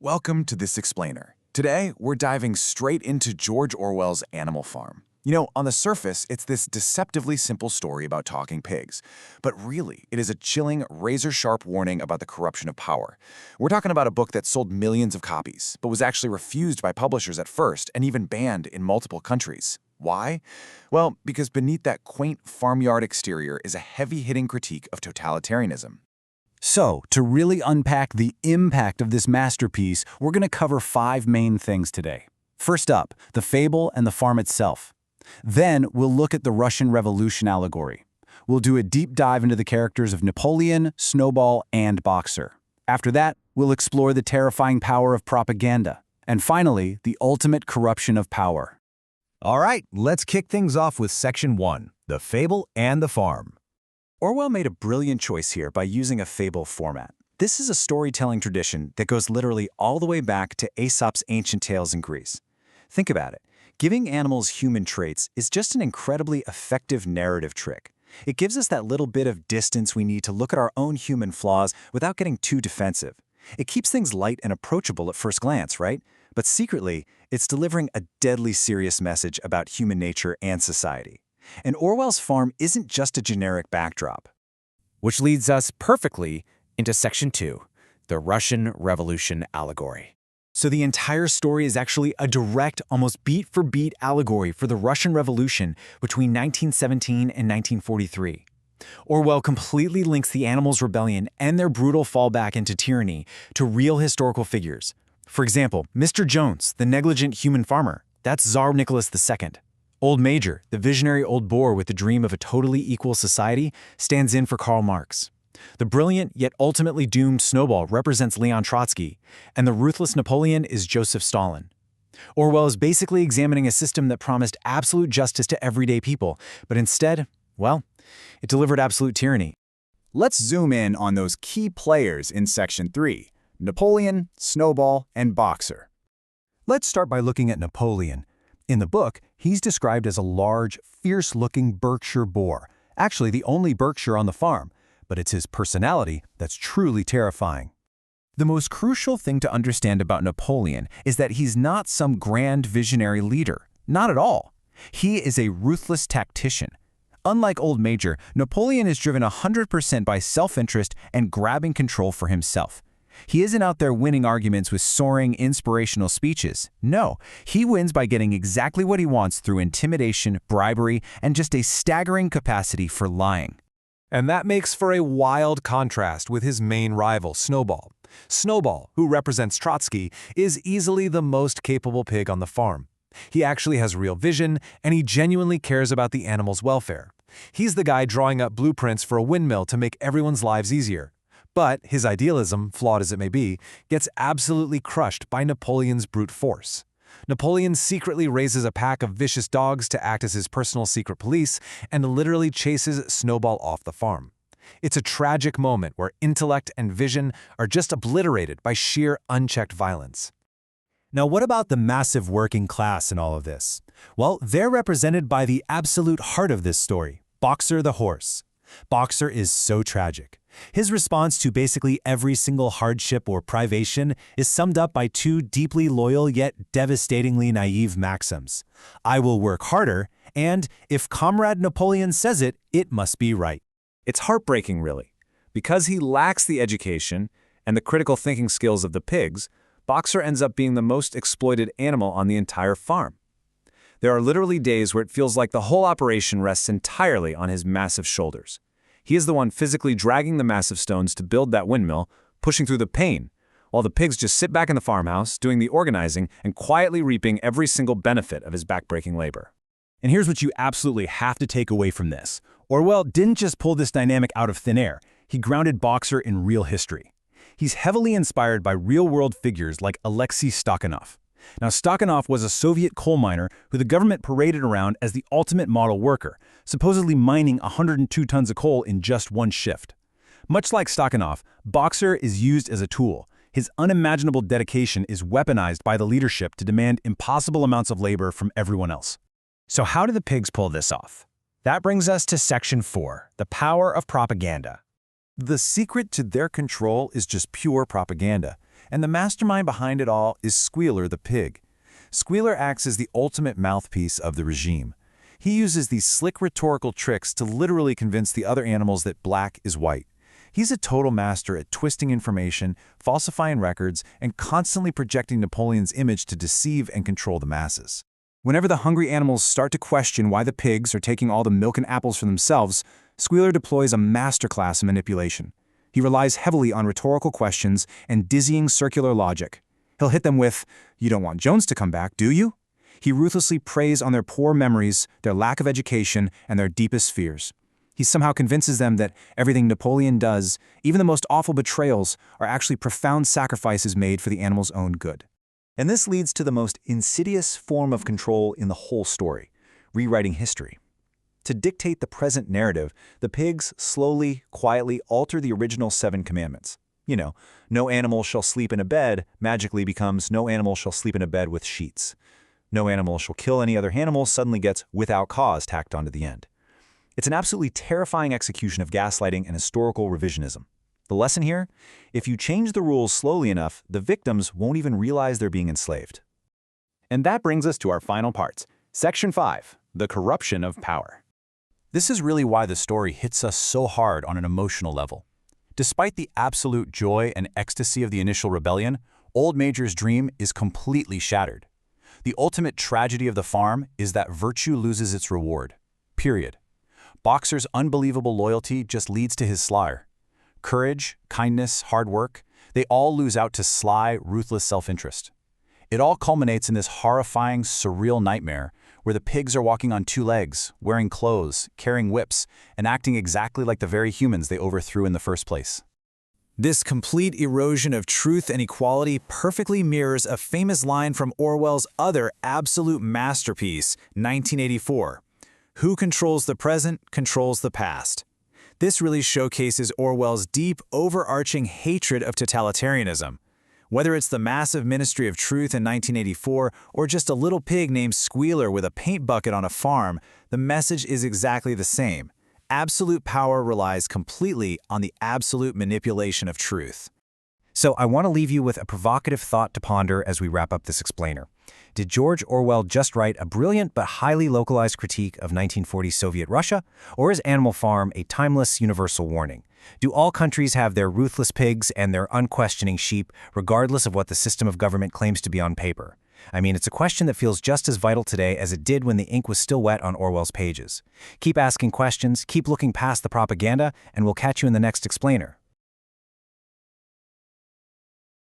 Welcome to This Explainer. Today, we're diving straight into George Orwell's Animal Farm. You know, on the surface, it's this deceptively simple story about talking pigs. But really, it is a chilling, razor-sharp warning about the corruption of power. We're talking about a book that sold millions of copies, but was actually refused by publishers at first and even banned in multiple countries. Why? Well, because beneath that quaint farmyard exterior is a heavy-hitting critique of totalitarianism. So, to really unpack the impact of this masterpiece, we're going to cover 5 main things today. First up, the fable and the farm itself. Then, we'll look at the Russian Revolution allegory. We'll do a deep dive into the characters of Napoleon, Snowball, and Boxer. After that, we'll explore the terrifying power of propaganda. And finally, the ultimate corruption of power. All right, let's kick things off with Section 1, the fable and the farm. Orwell made a brilliant choice here by using a fable format. This is a storytelling tradition that goes literally all the way back to Aesop's ancient tales in Greece. Think about it. Giving animals human traits is just an incredibly effective narrative trick. It gives us that little bit of distance we need to look at our own human flaws without getting too defensive. It keeps things light and approachable at first glance, right? But secretly, it's delivering a deadly serious message about human nature and society. And Orwell's farm isn't just a generic backdrop. Which leads us perfectly into Section 2, the Russian Revolution allegory. So the entire story is actually a direct, almost beat-for-beat allegory for the Russian Revolution between 1917 and 1943. Orwell completely links the animals' rebellion and their brutal fallback into tyranny to real historical figures. For example, Mr. Jones, the negligent human farmer, that's Tsar Nicholas II. Old Major, the visionary old boar with the dream of a totally equal society, stands in for Karl Marx. The brilliant yet ultimately doomed Snowball represents Leon Trotsky, and the ruthless Napoleon is Joseph Stalin. Orwell is basically examining a system that promised absolute justice to everyday people, but instead, well, it delivered absolute tyranny. Let's zoom in on those key players in Section 3, Napoleon, Snowball, and Boxer. Let's start by looking at Napoleon. In the book, he's described as a large, fierce-looking Berkshire boar, actually the only Berkshire on the farm, but it's his personality that's truly terrifying. The most crucial thing to understand about Napoleon is that he's not some grand visionary leader. Not at all. He is a ruthless tactician. Unlike Old Major, Napoleon is driven 100% by self-interest and grabbing control for himself. He isn't out there winning arguments with soaring, inspirational speeches. No, he wins by getting exactly what he wants through intimidation, bribery, and just a staggering capacity for lying. And that makes for a wild contrast with his main rival, Snowball. Snowball, who represents Trotsky, is easily the most capable pig on the farm. He actually has real vision, and he genuinely cares about the animals' welfare. He's the guy drawing up blueprints for a windmill to make everyone's lives easier. But his idealism, flawed as it may be, gets absolutely crushed by Napoleon's brute force. Napoleon secretly raises a pack of vicious dogs to act as his personal secret police and literally chases Snowball off the farm. It's a tragic moment where intellect and vision are just obliterated by sheer unchecked violence. Now, what about the massive working class in all of this? Well, they're represented by the absolute heart of this story, Boxer the horse. Boxer is so tragic. His response to basically every single hardship or privation is summed up by 2 deeply loyal yet devastatingly naive maxims. I will work harder, and if Comrade Napoleon says it, it must be right. It's heartbreaking, really. Because he lacks the education and the critical thinking skills of the pigs, Boxer ends up being the most exploited animal on the entire farm. There are literally days where it feels like the whole operation rests entirely on his massive shoulders. He is the one physically dragging the massive stones to build that windmill, pushing through the pain, while the pigs just sit back in the farmhouse, doing the organizing and quietly reaping every single benefit of his backbreaking labor. And here's what you absolutely have to take away from this. Orwell didn't just pull this dynamic out of thin air. He grounded Boxer in real history. He's heavily inspired by real-world figures like Alexei Stakhanov. Now, Stakhanov was a Soviet coal miner who the government paraded around as the ultimate model worker, supposedly mining 102 tons of coal in just one shift. Much like Stakhanov, Boxer is used as a tool. His unimaginable dedication is weaponized by the leadership to demand impossible amounts of labor from everyone else. So how do the pigs pull this off? That brings us to Section 4, the power of propaganda. The secret to their control is just pure propaganda. And the mastermind behind it all is Squealer the pig. Squealer acts as the ultimate mouthpiece of the regime. He uses these slick rhetorical tricks to literally convince the other animals that black is white. He's a total master at twisting information, falsifying records, and constantly projecting Napoleon's image to deceive and control the masses. Whenever the hungry animals start to question why the pigs are taking all the milk and apples for themselves, Squealer deploys a masterclass in manipulation. He relies heavily on rhetorical questions and dizzying circular logic. He'll hit them with, "You don't want Jones to come back, do you?" He ruthlessly preys on their poor memories, their lack of education, and their deepest fears. He somehow convinces them that everything Napoleon does, even the most awful betrayals, are actually profound sacrifices made for the animal's own good. And this leads to the most insidious form of control in the whole story: rewriting history. To dictate the present narrative, the pigs slowly, quietly alter the original 7 commandments. You know, no animal shall sleep in a bed magically becomes no animal shall sleep in a bed with sheets. No animal shall kill any other animal suddenly gets without cause tacked onto the end. It's an absolutely terrifying execution of gaslighting and historical revisionism. The lesson here? If you change the rules slowly enough, the victims won't even realize they're being enslaved. And that brings us to our final parts. Section 5, the corruption of power. This is really why the story hits us so hard on an emotional level. Despite the absolute joy and ecstasy of the initial rebellion, Old Major's dream is completely shattered. The ultimate tragedy of the farm is that virtue loses its reward. Period. Boxer's unbelievable loyalty just leads to his slaughter. Courage, kindness, hard work, they all lose out to sly, ruthless self-interest. It all culminates in this horrifying, surreal nightmare where the pigs are walking on 2 legs, wearing clothes, carrying whips, and acting exactly like the very humans they overthrew in the first place. This complete erosion of truth and equality perfectly mirrors a famous line from Orwell's other absolute masterpiece, 1984. Who controls the present controls the past. This really showcases Orwell's deep, overarching hatred of totalitarianism. Whether it's the massive Ministry of Truth in 1984 or just a little pig named Squealer with a paint bucket on a farm, the message is exactly the same. Absolute power relies completely on the absolute manipulation of truth. So I want to leave you with a provocative thought to ponder as we wrap up this explainer. Did George Orwell just write a brilliant but highly localized critique of 1940s Soviet Russia? Or is Animal Farm a timeless universal warning? Do all countries have their ruthless pigs and their unquestioning sheep, regardless of what the system of government claims to be on paper? I mean, it's a question that feels just as vital today as it did when the ink was still wet on Orwell's pages. Keep asking questions, keep looking past the propaganda, and we'll catch you in the next explainer.